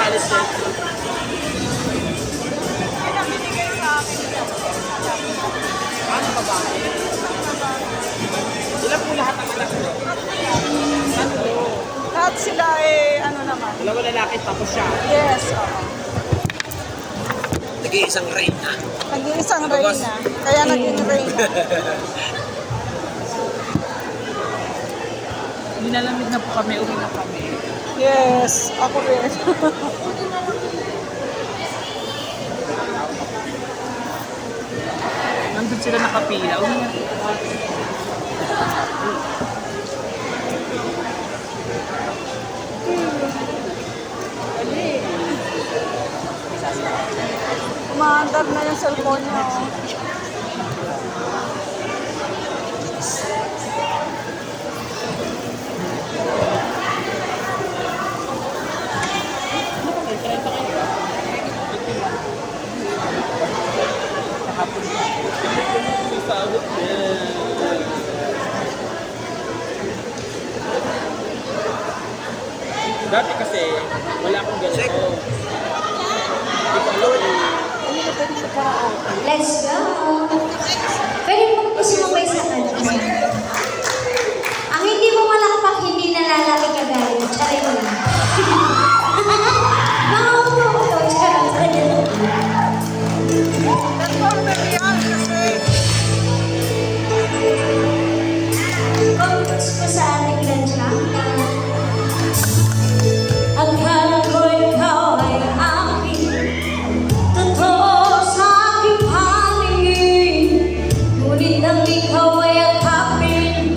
wallet niya. Pinamimigay sa akin. Ano babae? Ilan po lahat ang anak mo? Tatlo. Lahat sila eh, ano naman. Dalawa lalaki tapos siya. Yes, oo. Nag-iisang reyna. Nag-iisang reyna. Kaya naging reyna. Nilalamig na po kami, uwi na kami. Yes, ako rin. Nandun sila nakapila, uwi na po. Umaandar na yung cellphone niya. Oh. Dati kasi, wala akong ganito. Hindi ko alam Let's go! Pwede mo kasi sumabay sa kanya. Ang hindi mo malakpak, hindi nalalaki ka galing. Tsaray mo lang. Nakaupo ko. Tsaray mo lang. Performer yan kasi. Focus ko sa ating landscape. Akala ko ikaw ay aking totoo sa aking paningin. Ngunit ang ikaw ay akapin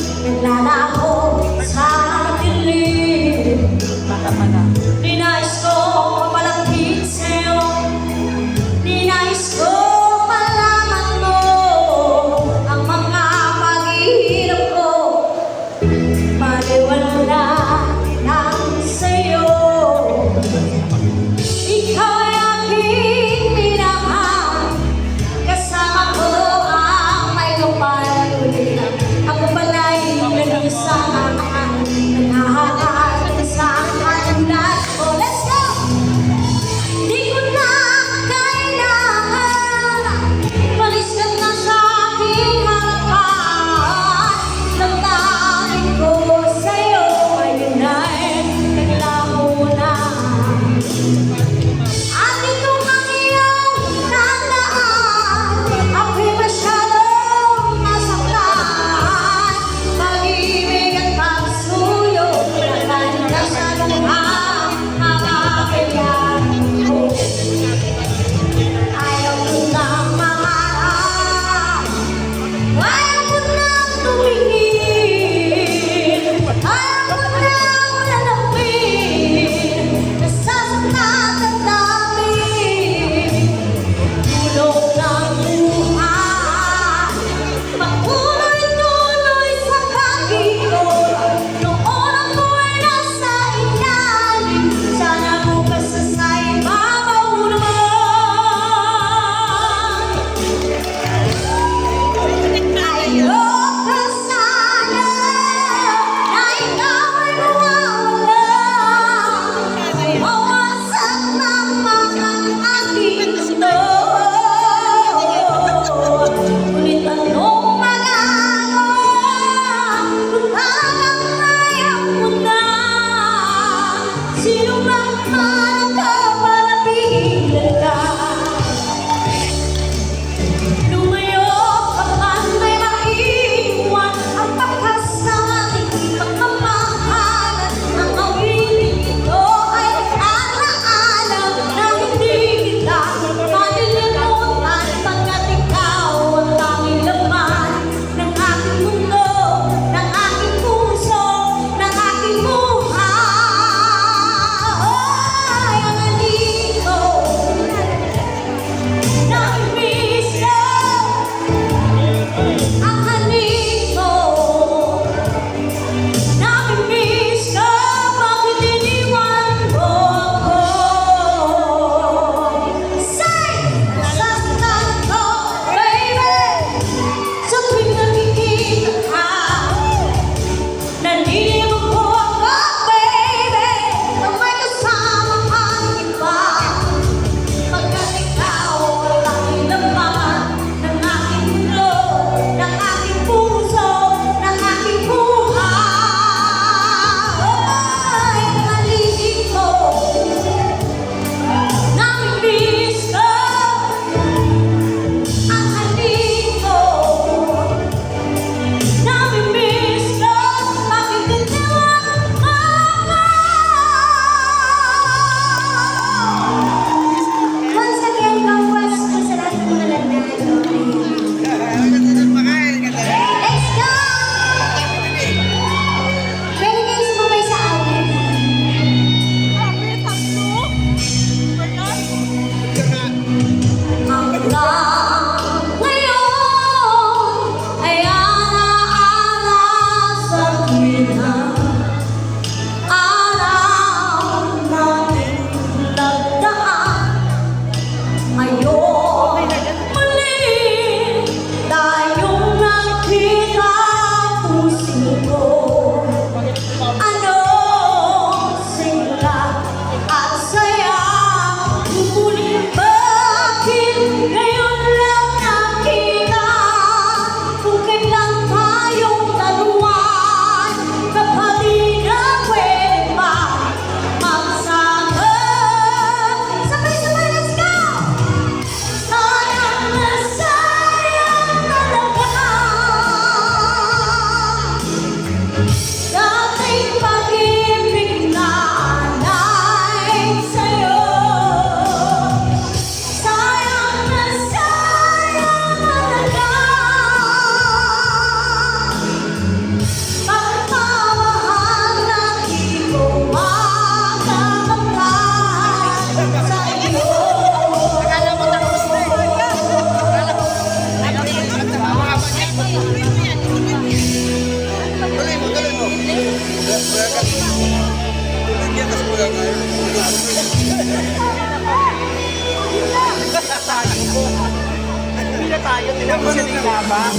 Hindi na tayo, tinapos siya ng laban.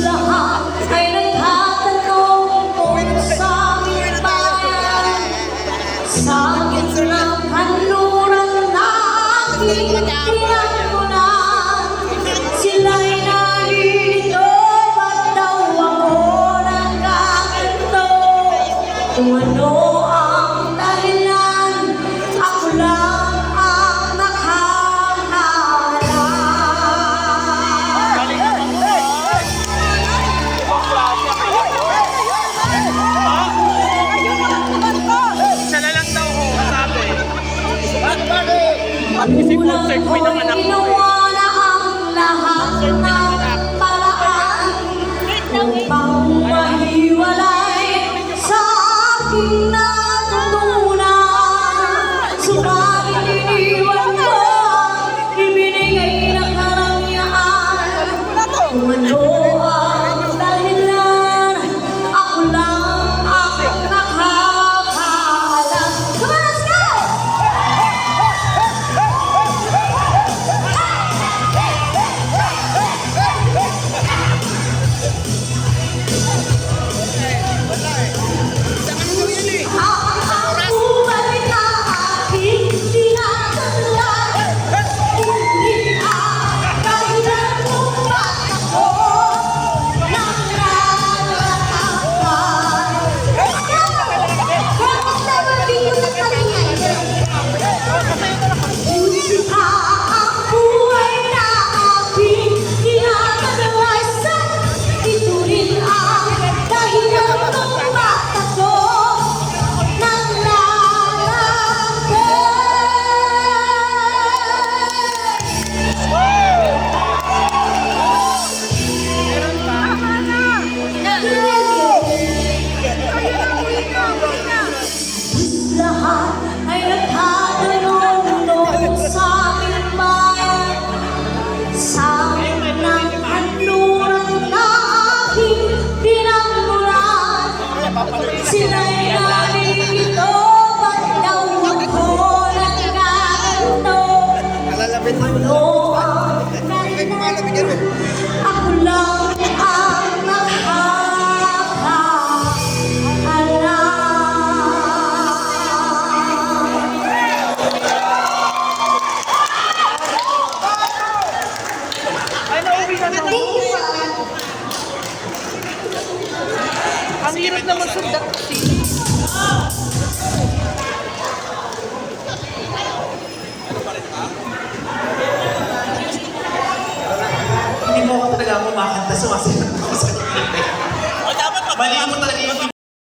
Lahat ay nagtatanong kung sa aming bayan. Sa gitna ng kanluran na aking pinagmulan. Sila'y nalilito, ba't daw ako nagkaganto? Kung ano ang dahilan, ako lang ang nakakaalam. Galing naman mo. Ibang klase ang Siya na lang daw ho, sabi. At kasi concert mo ng anak mo eh. Ginawa na ang lahat ng paraan upang mahiwalay sa aking natutunan. Subalit iniwan ko, ibinigay ng karangyaan. Kung ano ang dahilan, ako lang ang nakakaalam. Come on, let's go! Ang buhay na aking tinatanglan, hindi ang dahilan kung bakit ako nangangatawan. Bakit naman dito sa kanina? Hindi ang buhay na aking tinatanglan, ito rin ang dahilan kung bakit ako lahat ay nagtatanong sa aming bayan. Sa amin ng kanluran na aking pinagmulan. Sila'y nalilito, ba't daw ako nagkaganto? Ano ang dahilan? Ako lang ang Ay, nauwi na naman. Thank you, sir. Ang hirap naman sundan.